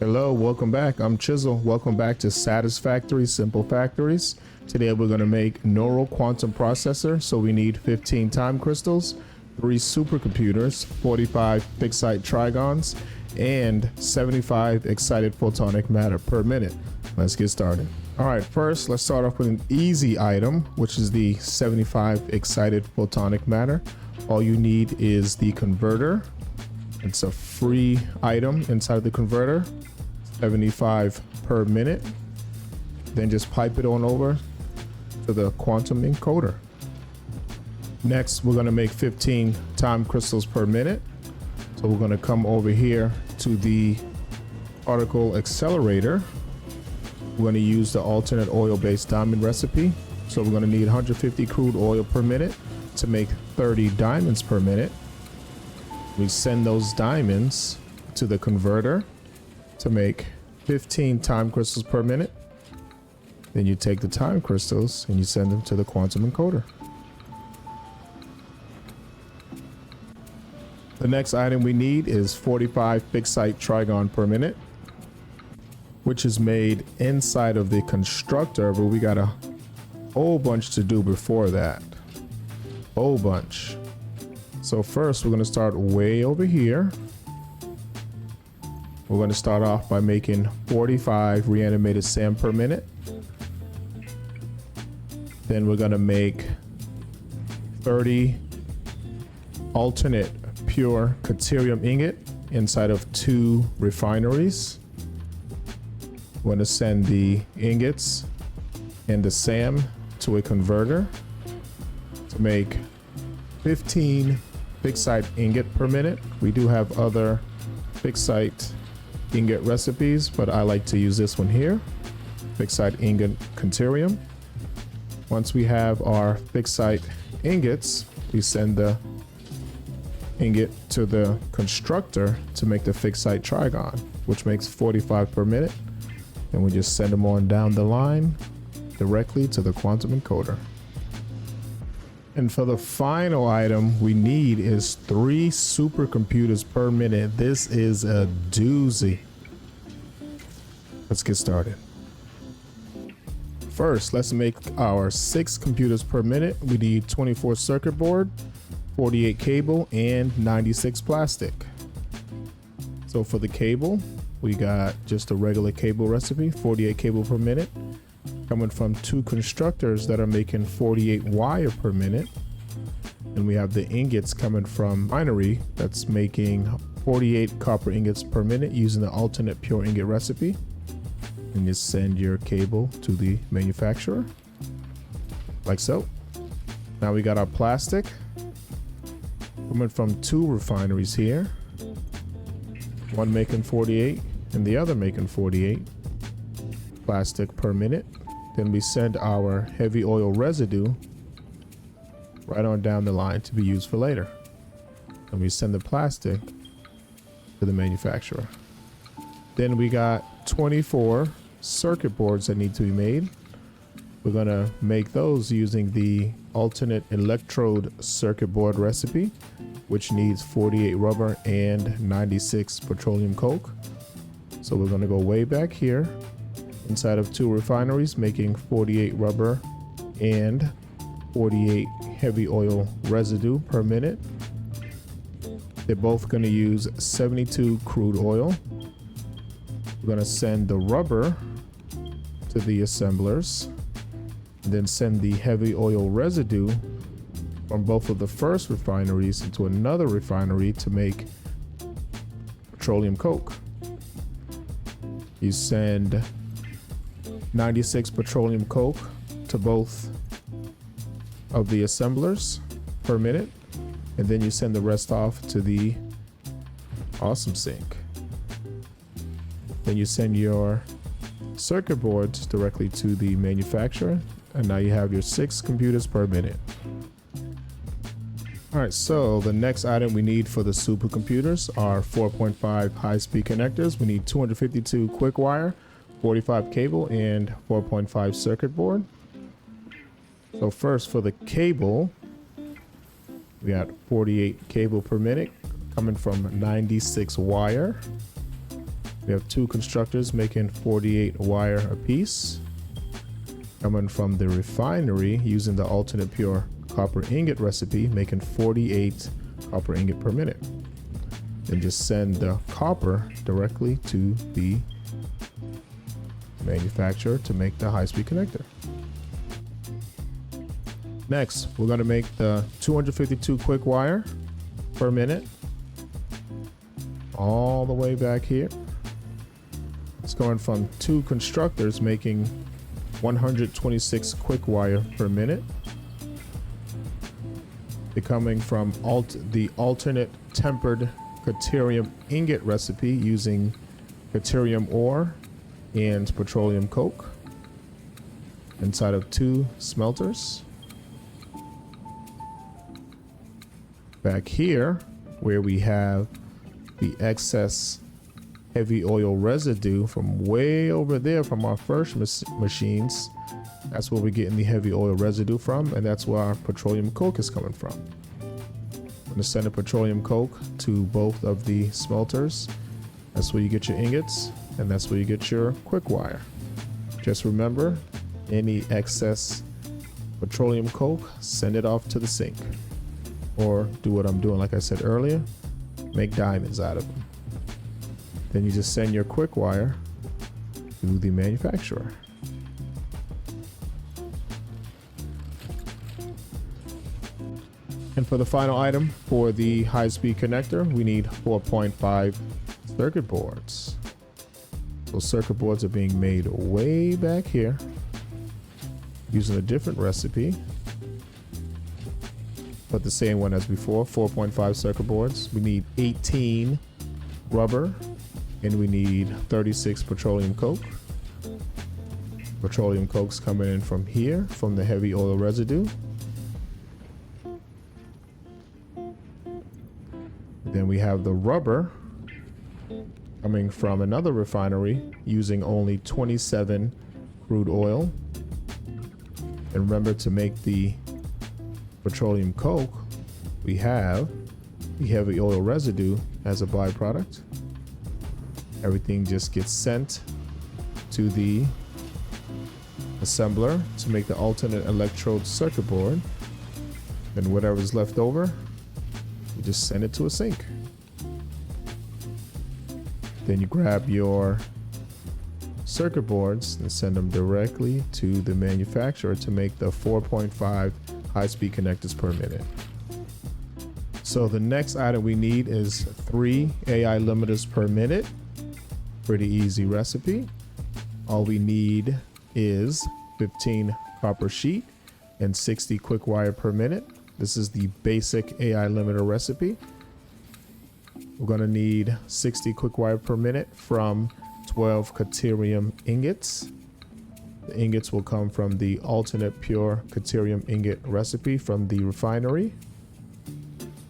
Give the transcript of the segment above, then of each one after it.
Hello, welcome back. I'm Chisel. Welcome back to Satisfactory Simple Factories. Today we're going to make Neural Quantum Processor. So we need 15 time crystals, 3 supercomputers, 45 fixite trigons, and 75 excited photonic matter per minute. Let's get started. All right, first let's start off with an easy item, which is the 75 excited photonic matter. All you need is the converter. It's a free item inside the converter, 75 per minute. Then just pipe it on over to the quantum encoder. Next, we're going to make 15 time crystals per minute. So we're going to come over here to the particle accelerator. We're going to use the alternate oil-based diamond recipe. So we're going to need 150 crude oil per minute to make 30 diamonds per minute. We send those diamonds to the converter to make 15 time crystals per minute. Then you take the time crystals and you send them to the quantum encoder. The next item we need is 45 fixite trigon per minute, which is made inside of the constructor, but we got a whole bunch to do before that. Whole bunch. So first we're going to start way over here. We're going to start off by making 45 reanimated SAM per minute. Then we're going to make 30 alternate pure Caterium ingot inside of 2 refineries. We're going to send the ingots and the SAM to a converter to make 15 fixite ingot per minute. We do have other fixite ingot recipes, but I like to use this one here, fixite ingot Caterium. Once we have our fixite ingots, we send the ingot to the constructor to make the fixite trigon, which makes 45 per minute. Then we just send them on down the line directly to the quantum encoder. And for the final item we need is 3 supercomputers per minute. This is a doozy. Let's get started. First, let's make our 6 computers per minute. We need 24 circuit board, 48 cable, and 96 plastic. So for the cable, we got just a regular cable recipe, 48 cable per minute, coming from 2 constructors that are making 48 wire per minute. And we have the ingots coming from binary that's making 48 copper ingots per minute using the alternate pure ingot recipe. And you send your cable to the manufacturer like so. Now we got our plastic coming from 2 refineries here, one making 48 and the other making 48 plastic per minute. Then we send our heavy oil residue right on down the line to be used for later. And we send the plastic to the manufacturer. Then we got 24 circuit boards that need to be made. We're gonna make those using the alternate electrode circuit board recipe, which needs 48 rubber and 96 petroleum coke. So we're gonna go way back here inside of 2 refineries, making 48 rubber and 48 heavy oil residue per minute. They're both going to use 72 crude oil. We're going to send the rubber to the assemblers, and then send the heavy oil residue from both of the first refineries into another refinery to make petroleum coke. You send 96 petroleum coke to both of the assemblers per minute, and then you send the rest off to the awesome sink. Then you send your circuit boards directly to the manufacturer, and now you have your 6 computers per minute. All right, so the next item we need for the supercomputers are 4.5 high-speed connectors. We need 252 quick wire, 45 cable, and 4.5 circuit board. So first for the cable, we got 48 cable per minute coming from 96 wire. We have 2 constructors making 48 wire apiece. Coming from the refinery using the alternate pure copper ingot recipe, making 48 copper ingot per minute. Then just send the copper directly to the manufacturer to make the high-speed connector. Next, we're going to make the 252 quick wire per minute all the way back here. It's going from 2 constructors making 126 quick wire per minute. They're coming from the alternate tempered Caterium ingot recipe using Caterium ore and petroleum coke inside of 2 smelters. Back here, where we have the excess heavy oil residue from way over there from our first machines, that's where we're getting the heavy oil residue from, and that's where our petroleum coke is coming from. I'm going to send a petroleum coke to both of the smelters. That's where you get your ingots, and that's where you get your quick wire. Just remember, any excess petroleum coke, send it off to the sink. Or do what I'm doing, like I said earlier, make diamonds out of them. Then you just send your quick wire to the manufacturer. And for the final item, for the high-speed connector, we need 4.5 circuit boards. Those circuit boards are being made way back here using a different recipe, but the same one as before, 4.5 circuit boards. We need 18 rubber, and we need 36 petroleum coke. Petroleum coke's coming in from here, from the heavy oil residue. Then we have the rubber coming from another refinery using only 27 crude oil. And remember, to make the petroleum coke, we have the heavy oil residue as a byproduct. Everything just gets sent to the assembler to make the alternate electrode circuit board. Then whatever's left over, you just send it to a sink. Then you grab your circuit boards and send them directly to the manufacturer to make the 4.5 high-speed connectors per minute. So the next item we need is 3 AI limiters per minute. Pretty easy recipe. All we need is 15 copper sheet and 60 quick wire per minute. This is the basic AI limiter recipe. We're going to need 60 quick wire per minute from 12 Caterium ingots. The ingots will come from the alternate pure Caterium ingot recipe from the refinery.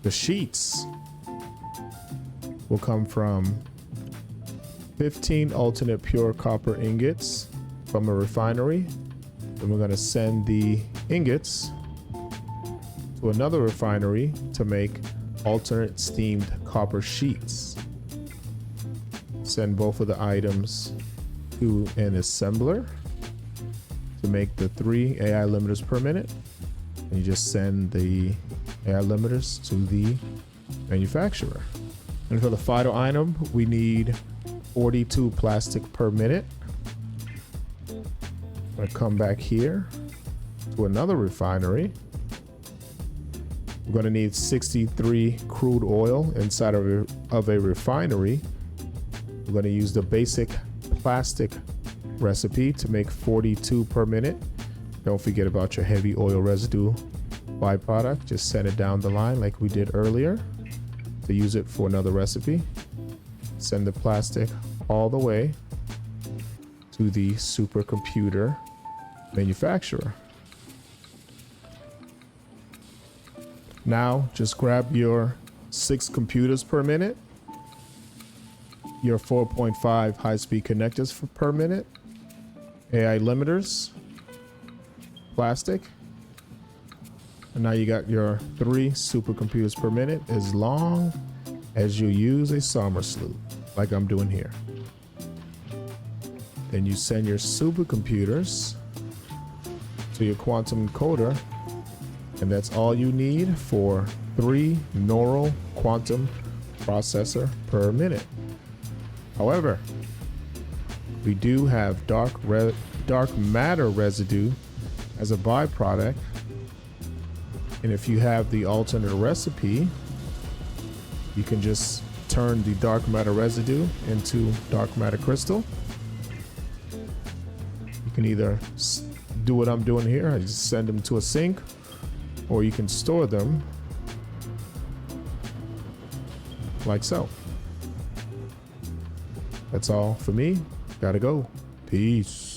The sheets will come from 15 alternate pure copper ingots from a refinery. Then we're going to send the ingots to another refinery to make alternate steamed copper sheets. Send both of the items to an assembler to make the 3 AI limiters per minute. And you just send the AI limiters to the manufacturer. And for the final item, we need 42 plastic per minute. I'm going to come back here to another refinery. We're going to need 63 crude oil inside of a refinery. We're going to use the basic plastic recipe to make 42 per minute. Don't forget about your heavy oil residue byproduct. Just send it down the line like we did earlier to use it for another recipe. Send the plastic all the way to the supercomputer manufacturer. Now just grab your 6 computers per minute, your 4.5 high-speed connectors per minute, AI limiters, plastic, and now you got your 3 supercomputers per minute as long as you use a Sommer sleuth like I'm doing here. Then you send your supercomputers to your quantum encoder, and that's all you need for 3 neural quantum processor per minute. However, we do have dark matter residue as a byproduct, and if you have the alternate recipe, you can just turn the dark matter residue into dark matter crystal. You can either do what I'm doing here, I just send them to a sink, or you can store them like so. That's all for me. Gotta go. Peace.